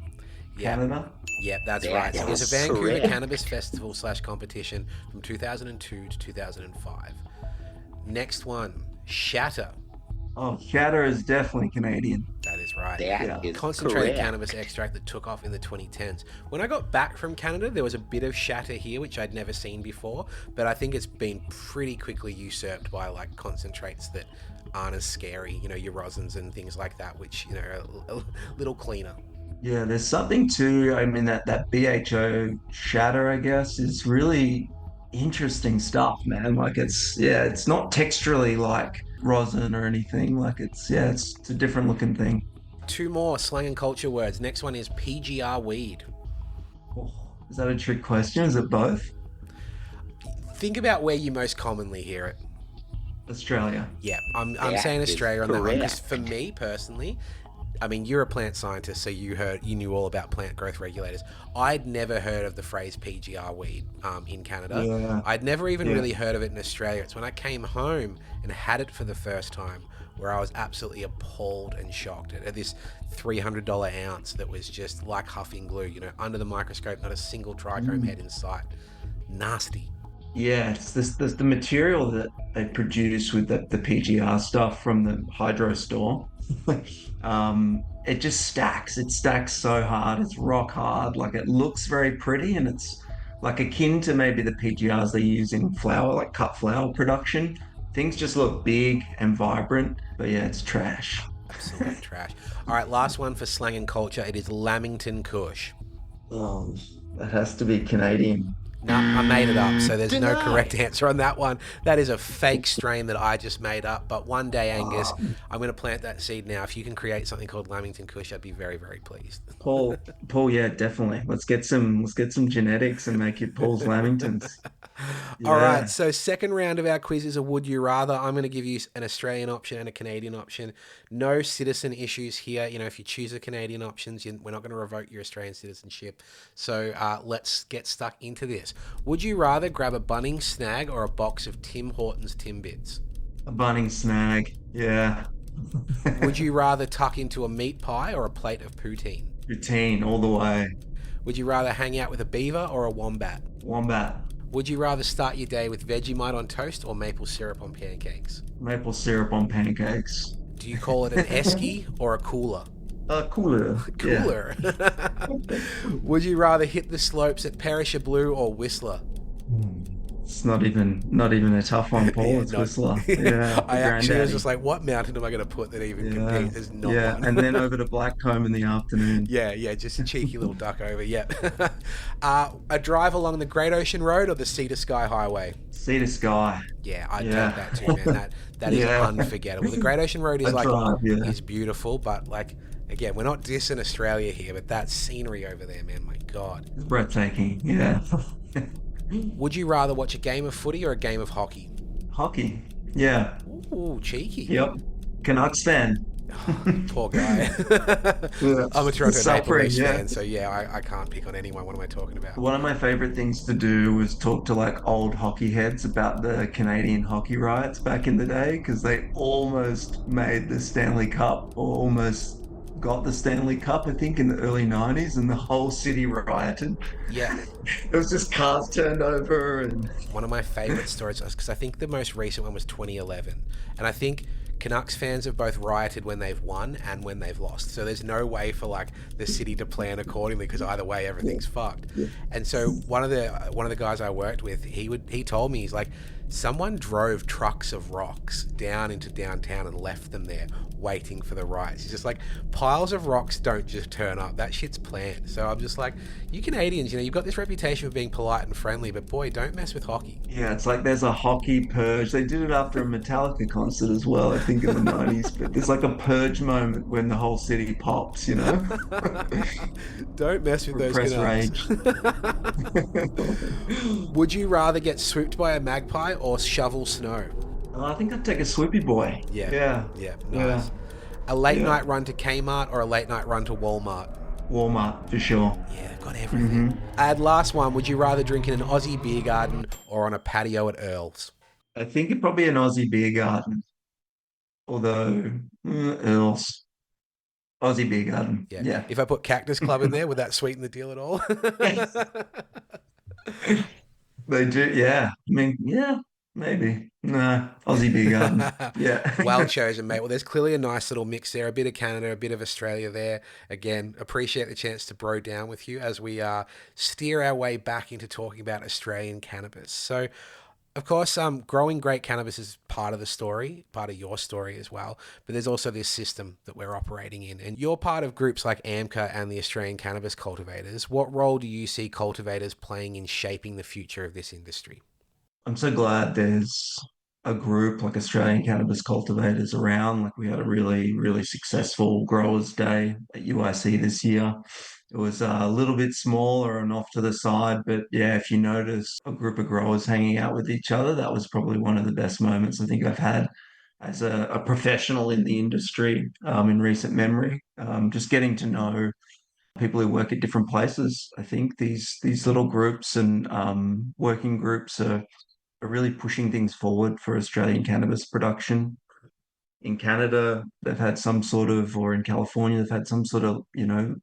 Yeah. Canada. Yep, that's That right. It was a is Vancouver correct. Cannabis Festival / competition from 2002 to 2005. Next one, Shatter. Oh, shatter is definitely Canadian. That is right. That Yeah. is Concentrated correct. cannabis extract that took off in the 2010s. When I got back from Canada, there was a bit of shatter here, which I'd never seen before, but I think it's been pretty quickly usurped by like concentrates that aren't as scary, your rosins and things like that, which, are a little cleaner. Yeah, there's something to, I mean, that BHO shatter, I guess, is really interesting stuff, man. Like yeah, it's not texturally like rosin or anything. Like yeah, it's a different looking thing. Two more slang and culture words. Next one is PGR weed. Oh, is that a trick question? Is it both? Think about where you most commonly hear it. Australia. Yeah, I'm That saying is Australia on that one because correct. for me personally, I mean, you're a plant scientist, so you knew all about plant growth regulators. I'd never heard of the phrase PGR weed in Canada. Yeah, I'd never even yeah. really heard of it in Australia. It's when I came home and had it for the first time where I was absolutely appalled and shocked at this $300 ounce that was just like huffing glue. Under the microscope, not a single trichome head in sight. Nasty. Yeah, it's this the material that they produce with the PGR stuff from the hydro store. It just stacks. It stacks so hard. It's rock hard. Like it looks very pretty, and it's like akin to maybe the PGRs they use in flower, like cut flower production. Things just look big and vibrant, but yeah, it's trash. Absolute trash. All right, last one for slang and culture. It is Lamington Kush. Oh, that has to be Canadian. No, I made it up, so there's no Denied. correct answer on that one. That is a fake strain that I just made up. But one day, Angus, Oh, I'm going to plant that seed now. If you can create something called Lamington Kush, I'd be very, very pleased. Paul, yeah, definitely. Let's get some genetics and make it Paul's Lamingtons. All right, Yeah. so second round of our quiz is a would you rather. I'm going to give you an Australian option and a Canadian option. No citizen issues here. If you choose the Canadian options, we're not going to revoke your Australian citizenship. So let's get stuck into this. Would you rather grab a Bunnings snag or a box of Tim Hortons Timbits? A bunning snag. Yeah. Would you rather tuck into a meat pie or a plate of poutine? Routine all the way. Would you rather hang out with a beaver or a wombat? Wombat. Would you rather start your day with Vegemite on toast or maple syrup on pancakes? Maple syrup on pancakes. Do you call it an esky or a cooler? Cooler. Yeah. Cooler. Would you rather hit the slopes at Perisher Blue or Whistler? It's not even a tough one, Paul. It's not- Whistler. Yeah, I the actually was granddaddy. just like, what mountain am I going to put that even Yeah, competes? There's not yeah, one. and then over to Blackcomb in the afternoon. Yeah, just a cheeky little duck over. Yep. A drive along the Great Ocean Road or the Sea to Sky Highway? Sea to sky. Yeah, I'd Yeah. take that too, man. That is Yeah. unforgettable. The Great Ocean Road is A like drive, yeah. is beautiful, but like again, we're not dissing Australia here, but that scenery over there, man, my God. It's breathtaking. Yeah. Would you rather watch a game of footy or a game of hockey? Hockey. Yeah. Ooh, cheeky. Yep. Canucks fan. Poor guy. Yeah. I'm a Toronto Maple Suffering, Leafs yeah. fan, so yeah, I can't pick on anyone. What am I talking about? One of my favorite things to do was talk to like old hockey heads about the Canadian hockey riots back in the day because they almost made the Stanley Cup or almost got the Stanley Cup, I think, in the early 90s, and the whole city rioted. Yeah, It was just cars turned over and one of my favorite stories because I think the most recent one was 2011, and I think Canucks fans have both rioted when they've won and when they've lost. So there's no way for like the city to plan accordingly because either way everything's fucked. And so one of the guys I worked with, he told me, he's like, someone drove trucks of rocks down into downtown and left them there waiting for the riots. He's just like, piles of rocks don't just turn up. That shit's planned. So I'm just like, you Canadians, you've got this reputation for being polite and friendly, but boy, don't mess with hockey. yeah, it's like there's a hockey purge. They did it after a Metallica concert as well, I think in the 90s, but there's like a purge moment when the whole city pops, you know? Don't mess with those Repress Canucks. rage. Would you rather get swooped by a magpie or shovel snow? Oh, I think I'd take a Swippy boy. Yeah. Yeah. Yeah, Yeah. nice. A late Yeah. night run to Kmart or a late night run to Walmart? Walmart for sure. Yeah, got everything. And last one, would you rather drink in an Aussie beer garden or on a patio at Earl's? I think it'd probably an Aussie beer garden. Although, Earls. Aussie beer garden. Yeah. Yeah. If I put Cactus Club in there, would that sweeten the deal at all? They do. Yeah. I mean, yeah, maybe. No, Aussie beer garden. Well Yeah. chosen, mate. Well, there's clearly a nice little mix there. A bit of Canada, a bit of Australia there. Again, appreciate the chance to bro down with you as we steer our way back into talking about Australian cannabis. So, of course, growing great cannabis is part of the story, part of your story as well. But there's also this system that we're operating in. And you're part of groups like AMCA and the Australian Cannabis Cultivators. What role do you see cultivators playing in shaping the future of this industry? I'm so glad there's a group like Australian Cannabis Cultivators around. Like we had a really, really successful Growers Day at UIC this year. It was a little bit smaller and off to the side, but yeah, if you notice a group of growers hanging out with each other, that was probably one of the best moments I think I've had as a professional in the industry in recent memory. Just getting to know people who work at different places. I think these little groups and working groups are really pushing things forward for Australian cannabis production. In Canada, they've had some sort of, or in California, they've had some sort of,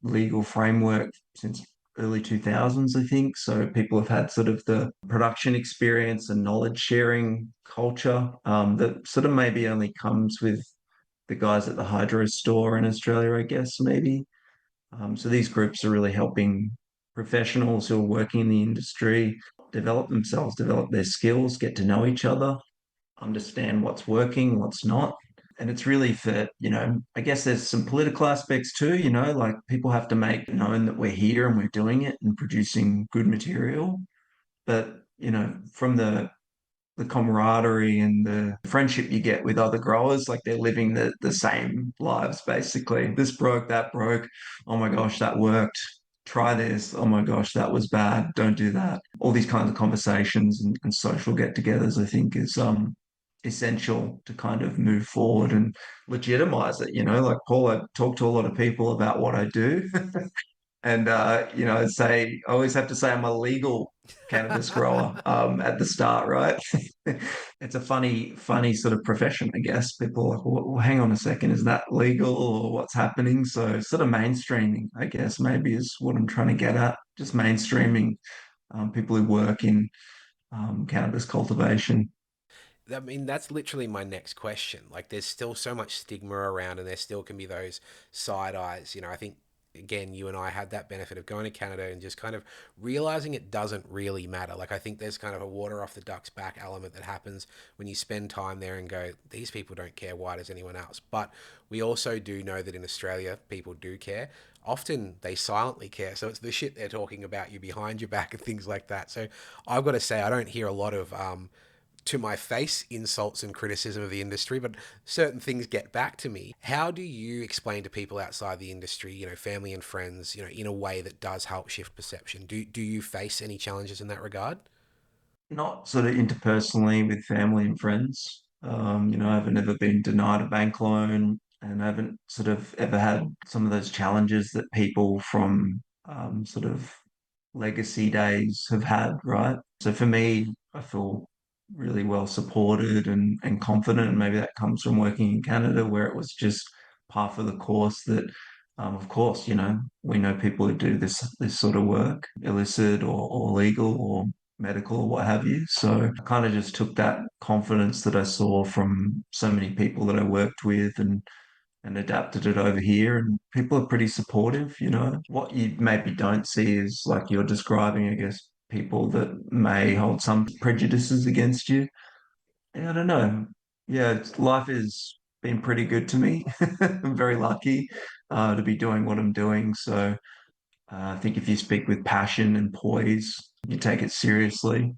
legal framework since early 2000s, I think. So people have had sort of the production experience and knowledge sharing culture that sort of maybe only comes with the guys at the hydro store in Australia, I guess, maybe. So these groups are really helping professionals who are working in the industry develop themselves, develop their skills, get to know each other, understand what's working, what's not. And it's really for, I guess there's some political aspects too, like people have to make known that we're here and we're doing it and producing good material. But, from the camaraderie and the friendship you get with other growers, like they're living the same lives basically. This broke, that broke. Oh my gosh, that worked. Try this. Oh my gosh, that was bad. Don't do that. All these kinds of conversations and social get-togethers, I think, is essential to kind of move forward and legitimize it. Like Paul, I talk to a lot of people about what I do. And say I always have to say I'm a legal cannabis grower at the start, right? It's a funny sort of profession, I guess. People are like, well, hang on a second, is that legal or what's happening? So sort of mainstreaming, I guess, maybe is what I'm trying to get at. Just mainstreaming people who work in cannabis cultivation. I mean, that's literally my next question. Like, there's still so much stigma around, and there still can be those side eyes. I think, again, you and I had that benefit of going to Canada and just kind of realizing it doesn't really matter. Like, I think there's kind of a water off the duck's back element that happens when you spend time there and go, these people don't care. Why does anyone else? But we also do know that in Australia, people do care. Often they silently care. So it's the shit they're talking about you behind your back and things like that. So I've got to say, I don't hear a lot of, to my face insults and criticism of the industry, but certain things get back to me. How do you explain to people outside the industry, family and friends, in a way that does help shift perception? Do you face any challenges in that regard? Not sort of interpersonally with family and friends. I haven't ever been denied a bank loan and I haven't sort of ever had some of those challenges that people from sort of legacy days have had, right? So for me, I feel really well supported and confident. And maybe that comes from working in Canada where it was just par for the course that of course, we know people who do this sort of work, illicit or legal or medical or what have you. So I kind of just took that confidence that I saw from so many people that I worked with and adapted it over here. And people are pretty supportive. What you maybe don't see is like you're describing, I guess, people that may hold some prejudices against you. Yeah, I don't know. Yeah, life has been pretty good to me. I'm very lucky to be doing what I'm doing. So I think if you speak with passion and poise, you take it seriously.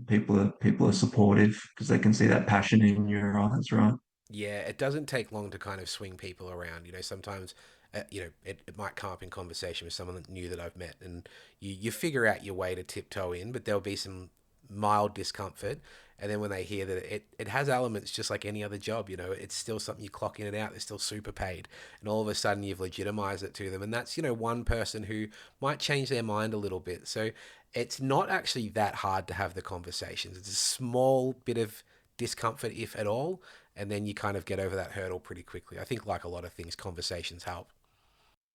People are supportive because they can see that passion in your eyes, right? Yeah, it doesn't take long to kind of swing people around. Sometimes, it might come up in conversation with someone new that I've met, and you figure out your way to tiptoe in, but there'll be some mild discomfort. And then when they hear that it has elements just like any other job, it's still something you clock in and out, they're still super paid. And all of a sudden you've legitimized it to them. And that's, one person who might change their mind a little bit. So it's not actually that hard to have the conversations. It's a small bit of discomfort, if at all, and then you kind of get over that hurdle pretty quickly. I think, like a lot of things, conversations help.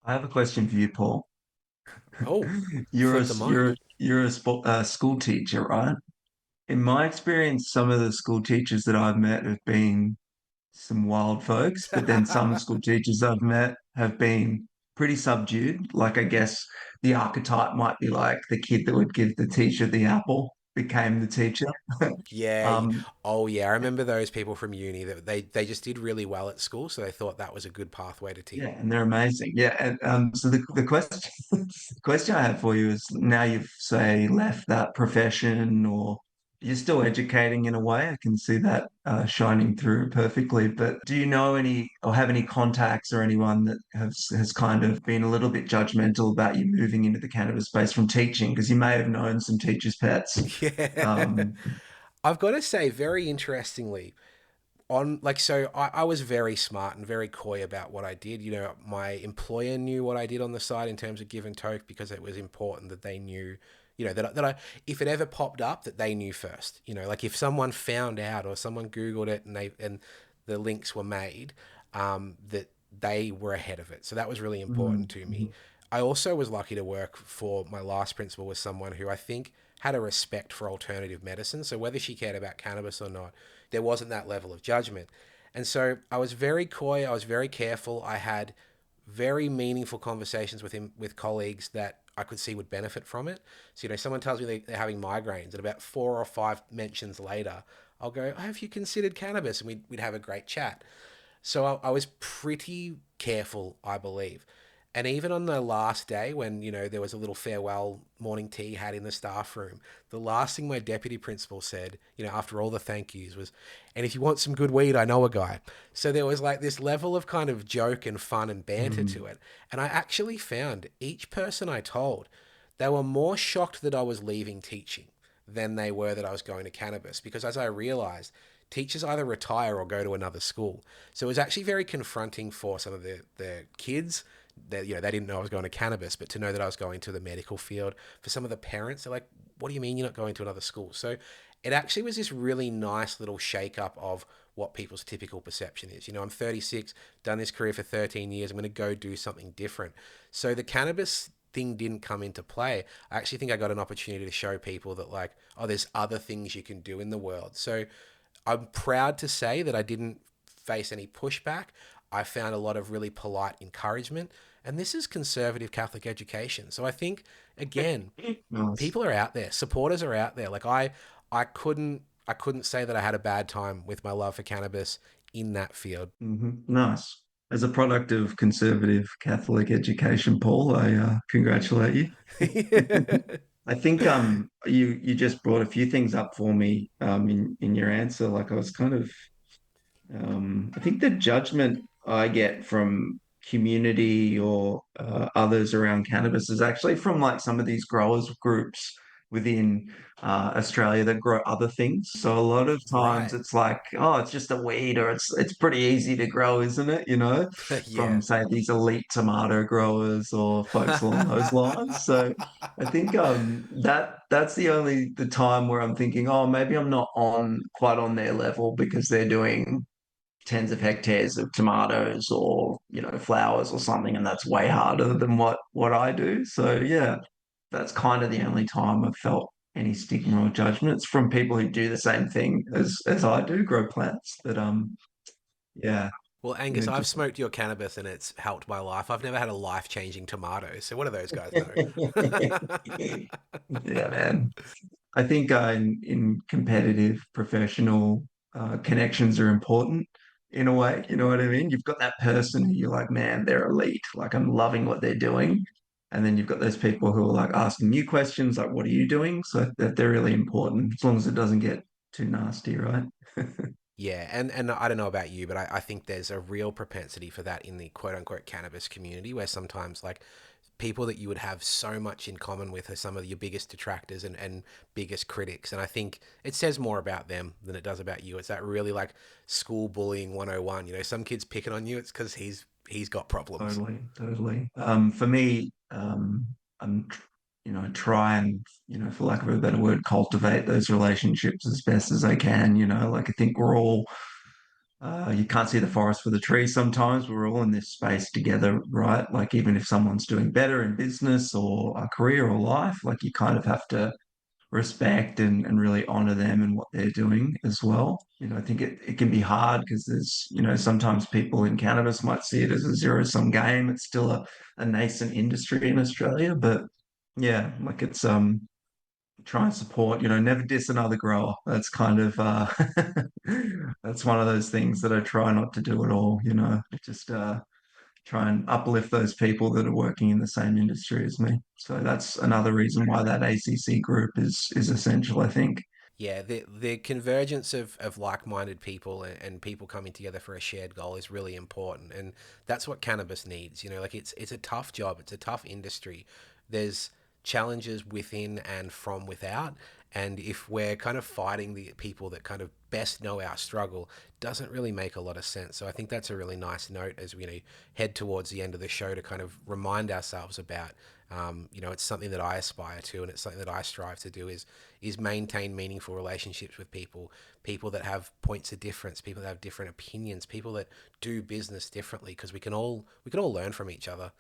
I have a question for you, Paul. Oh, You're a flip the you're mic. a, you're a school teacher, right? in my experience, some of the school teachers that I've met have been some wild folks, but then some school teachers I've met have been pretty subdued. Like, I guess the archetype might be like the kid that would give the teacher the apple became the teacher. Yeah. Um, Oh, yeah. I remember those people from uni that they just did really well at school, so they thought that was a good pathway to yeah, take. and they're amazing. Yeah, and so the question the question I have for you is now you've say left that profession or you're still educating in a way. I can see that shining through perfectly. But do you know any or have any contacts or anyone that has kind of been a little bit judgmental about you moving into the cannabis space from teaching? Because you may have known some teachers' pets. Yeah. Um, I've got to say, very interestingly, on like so I was very smart and very coy about what I did. You know, my employer knew what I did on the side in terms of Give and Toke because it was important that they knew, you know, that I if it ever popped up that they knew first. You know, like if someone found out or someone Googled it and the links were made, that they were ahead of it. So that was really important mhm, to me. mhm, I also was lucky to work for my last principal with someone who I think had a respect for alternative medicine. So whether she cared about cannabis or not, there wasn't that level of judgment. And so I was very coy, I was very careful. I had very meaningful conversations with him, with colleagues that I could see would benefit from it. So, you know, someone tells me they're having migraines, and about 4 or 5 mentions later, I'll go, have you considered cannabis? And we'd have a great chat. So I was pretty careful, I believe. And even on the last day when, you know, there was a little farewell morning tea had in the staff room, the last thing my deputy principal said, you know, after all the thank yous was, and if you want some good weed, I know a guy. So there was like this level of kind of joke and fun and banter to mhm. it. And I actually found each person I told, they were more shocked that I was leaving teaching than they were that I was going to cannabis. Because as I realized, teachers either retire or go to another school. So it was actually very confronting for some of the kids that, you know, they didn't know I was going to cannabis, but to know that I was going to the medical field. For some of the parents, they're like, what do you mean you're not going to another school? So it actually was this really nice little shake up of what people's typical perception is. You know, I'm 36, done this career for 13 years. I'm going to go do something different. So the cannabis thing didn't come into play. I actually think I got an opportunity to show people that, like, oh, there's other things you can do in the world. So I'm proud to say that I didn't face any pushback. I found a lot of really polite encouragement. And this is conservative Catholic education. So I think, again, Nice. people are out there, supporters are out there. Like I couldn't say that I had a bad time with my love for cannabis in that field. Nice. As a product of conservative Catholic education, Paul, I congratulate you. I think you just brought a few things up for me in your answer. Like I was kind of I think the judgment I get from community or others around cannabis is actually from like some of these growers groups within Australia that grow other things. So a lot of times Right. it's like, oh, it's just a weed, or it's pretty easy to grow, isn't it? You know, Yeah. from say these elite tomato growers or folks along those lines. So I think that's the time where I'm thinking, oh, maybe I'm not on quite on their level because they're doing tens of hectares of tomatoes or flowers or something, and that's way harder than what I do. So yeah, that's kind of the only time I've felt any stigma or judgment. It's from people who do the same thing as I do, grow plants. But yeah, Well, yeah, Angus, I've just smoked your cannabis and it's helped my life. I've never had a life changing tomato. So what do those guys know? yeah, man. I think in competitive professional connections are important in a way. You know what I mean? You've got that person who you're like, man, they're elite. Like I'm loving what they're doing. And then you've got those people who are like asking you questions like, what are you doing? So that they're really important as long as it doesn't get too nasty, right? Yeah, and I don't know about you, but I think there's a real propensity for that in the quote unquote cannabis community where sometimes like people that you would have so much in common with are some of your biggest detractors and biggest critics. And I think it says more about them than it does about you. It's that really like school bullying 101. You know, some kid's picking on you, it's because he's got problems. Totally, totally. For me, I'm, try and, for lack of a better word, cultivate those relationships as best as I can. Like I think we're all, you can't see the forest for the trees sometimes. We're all in this space together, right? Like even if someone's doing better in business or a career or life, like you kind of have to respect and really honor them and what they're doing as well. I think it can be hard because sometimes people in cannabis might see it as a zero-sum game. It's still a nascent industry in Australia, but yeah, like it's try and support, never diss another grower. That's kind of that's one of those things that I try not to do at all, just try and uplift those people that are working in the same industry as me. So that's another reason why that ACC group is essential, I think. Yeah, the convergence of like-minded people and people coming together for a shared goal is really important, and that's what cannabis needs. Like it's a tough job, it's a tough industry. There's challenges within and from without, and if we're kind of fighting the people that kind of best know our struggle, doesn't really make a lot of sense. So I think that's a really nice note as we head towards the end of the show to kind of remind ourselves about. It's something that I aspire to, and it's something that I strive to do is maintain meaningful relationships with people that have points of difference, people that have different opinions, people that do business differently, because we can all learn from each other.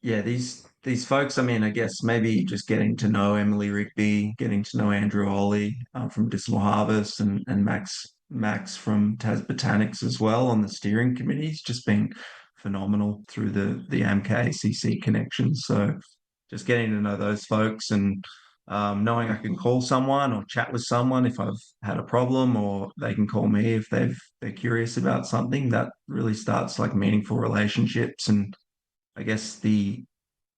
Yeah, these folks, I mean, I guess maybe just getting to know Emily Rigby, getting to know Andrew Ollie from Dismal Harvest and Max from Tas Botanics as well on the steering committee. He's just been phenomenal through the AMK-ACC connections. So just getting to know those folks and knowing I can call someone or chat with someone if I've had a problem, or they can call me if they're curious about something. That really starts like meaningful relationships, and I guess the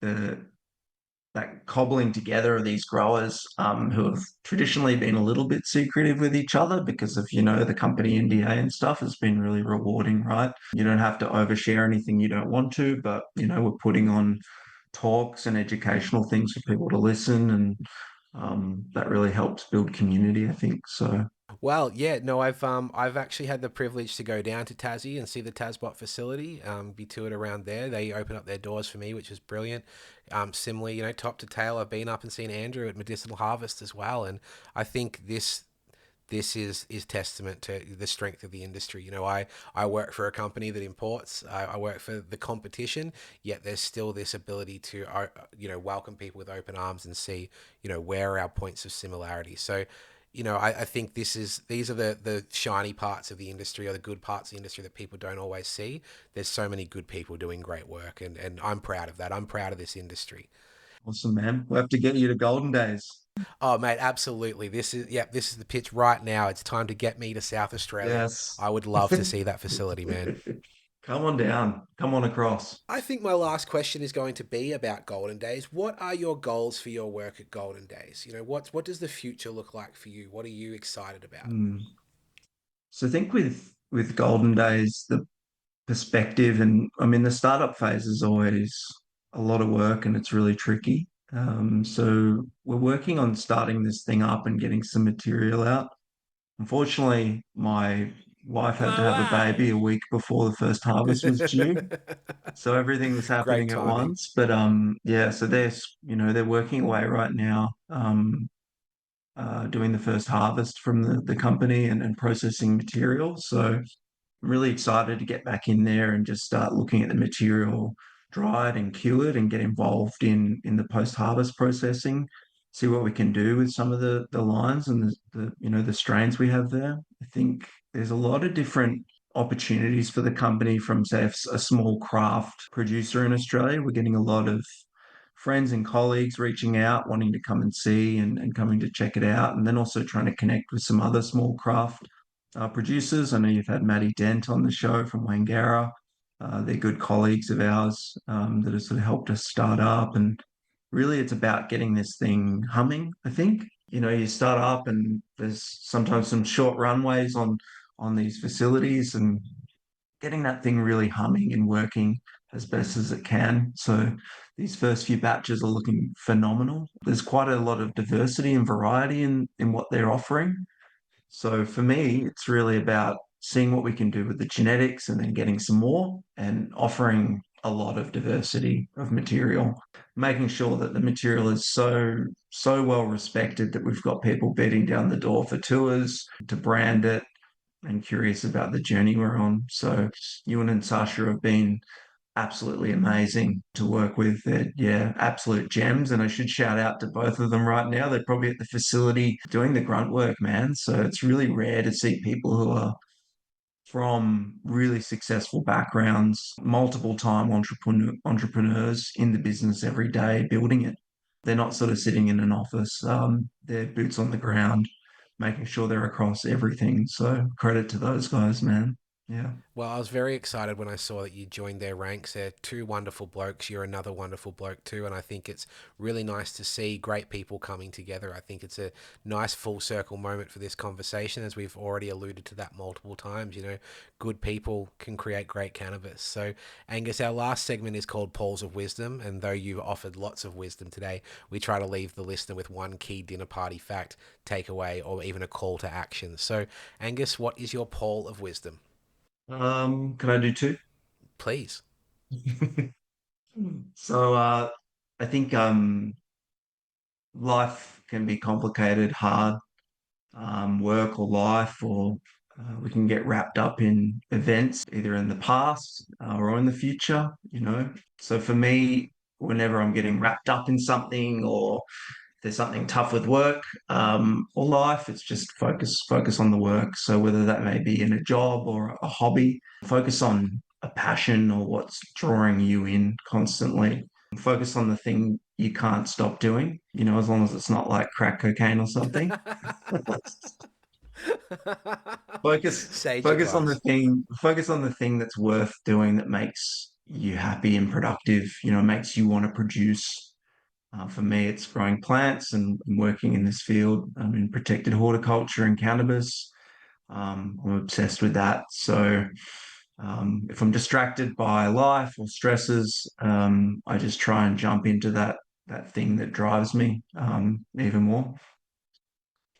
that cobbling together of these growers who have traditionally been a little bit secretive with each other because of the company NDA and stuff has been really rewarding, right? You don't have to overshare anything you don't want to, but we're putting on talks and educational things for people to listen, and that really helps build community, I think. So Well, yeah, no, I've actually had the privilege to go down to Tassie and see the Tasbot facility, be toured around there. They opened up their doors for me, which was brilliant. Similarly, top to tail, I've been up and seen Andrew at Medicinal Harvest as well, and I think this is testament to the strength of the industry. I work for a company that imports. I work for the competition, yet there's still this ability to welcome people with open arms and see where are our points of similarity. So I think these are the shiny parts of the industry, or the good parts of the industry that people don't always see. There's so many good people doing great work, and I'm proud of that. I'm proud of this industry. awesome, man. We'll have to get you to Golden Days. Oh, mate, absolutely. This is the pitch right now. It's time to get me to South Australia. Yes. I would love to see that facility, man. Come on down. Come on across. I think my last question is going to be about Golden Days. What are your goals for your work at Golden Days? What does the future look like for you? What are you excited about? Hmm. So I think with Golden Days, the perspective, and I mean the startup phase is always a lot of work and it's really tricky. So we're working on starting this thing up and getting some material out. Unfortunately, my wife had to Wow, have a baby wow. a week before the first harvest was due. So everything was Great happening at timing. once. But yeah, so they're working away right now. Doing the first harvest from the company and processing material. So I'm really excited to get back in there and just start looking at the material dried and cured and get involved in the post-harvest processing, see what we can do with some of the lines and the strains we have there. I think there's a lot of different opportunities for the company from, say, a small craft producer in Australia. We're getting a lot of friends and colleagues reaching out, wanting to come and see and coming to check it out, and then also trying to connect with some other small craft producers. I know you've had Maddie Dent on the show from Wangara. They're good colleagues of ours that have sort of helped us start up. And really, it's about getting this thing humming, I think. You start up and there's sometimes some short runways on these facilities, and getting that thing really humming and working as best as it can. So these first few batches are looking phenomenal. There's quite a lot of diversity and variety in what they're offering. So for me, it's really about seeing what we can do with the genetics and then getting some more and offering a lot of diversity of material, making sure that the material is so well respected that we've got people beating down the door for tours to brand it and curious about the journey we're on. So you and Sasha have been absolutely amazing to work with. They're, yeah, absolute gems. And I should shout out to both of them right now. They're probably at the facility doing the grunt work, man. So it's really rare to see people who are from really successful backgrounds, multiple time entrepreneurs in the business every day, building it. They're not sort of sitting in an office. They're boots on the ground, making sure they're across everything. So credit to those guys, man. Yeah. Well, I was very excited when I saw that you joined their ranks. They're two wonderful blokes. You're another wonderful bloke too, and I think it's really nice to see great people coming together. I think it's a nice full circle moment for this conversation, as we've already alluded to that multiple times. You know, good people can create great cannabis. So, Angus, our last segment is called Pools of Wisdom, and though you've offered lots of wisdom today, we try to leave the listener with one key dinner party fact, takeaway, or even a call to action. So, Angus, what is your poll of wisdom? Can I do two? Please. So I think life can be complicated, hard, work or life, or we can get wrapped up in events either in the past or in the future, you know. So for me, whenever I'm getting wrapped up in something or there's something tough with work or life, it's just focus on the work. So whether that may be in a job or a hobby, focus on a passion or what's drawing you in constantly. Focus on the thing you can't stop doing, you know, as long as it's not like crack cocaine or something. Focus Sage focus on the advice. thing, focus on the thing that's worth doing that makes you happy and productive, you know, makes you want to produce. For me, it's growing plants and working in this field. I'm in protected horticulture and cannabis. I'm obsessed with that. So if I'm distracted by life or stresses, I just try and jump into that thing that drives me even more.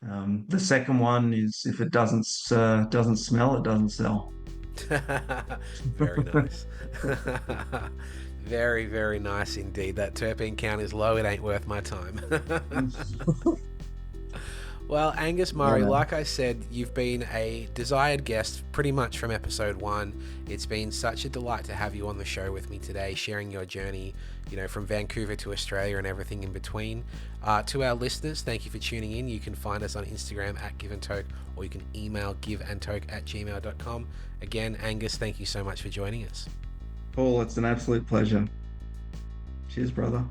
The second one is if it doesn't smell, it doesn't sell. Very nice. Very, very nice indeed. That terpene count is low. It ain't worth my time. Well, Angus Yeah, Murray, man. like I said, you've been a desired guest pretty much from episode one. It's been such a delight to have you on the show with me today, sharing your journey, you know, from Vancouver to Australia and everything in between. To our listeners, thank you for tuning in. You can find us on Instagram at Give Toke, or you can email giveandtoke@gmail.com. Again, Angus, thank you so much for joining us. Paul, it's an absolute pleasure. Cheers, brother.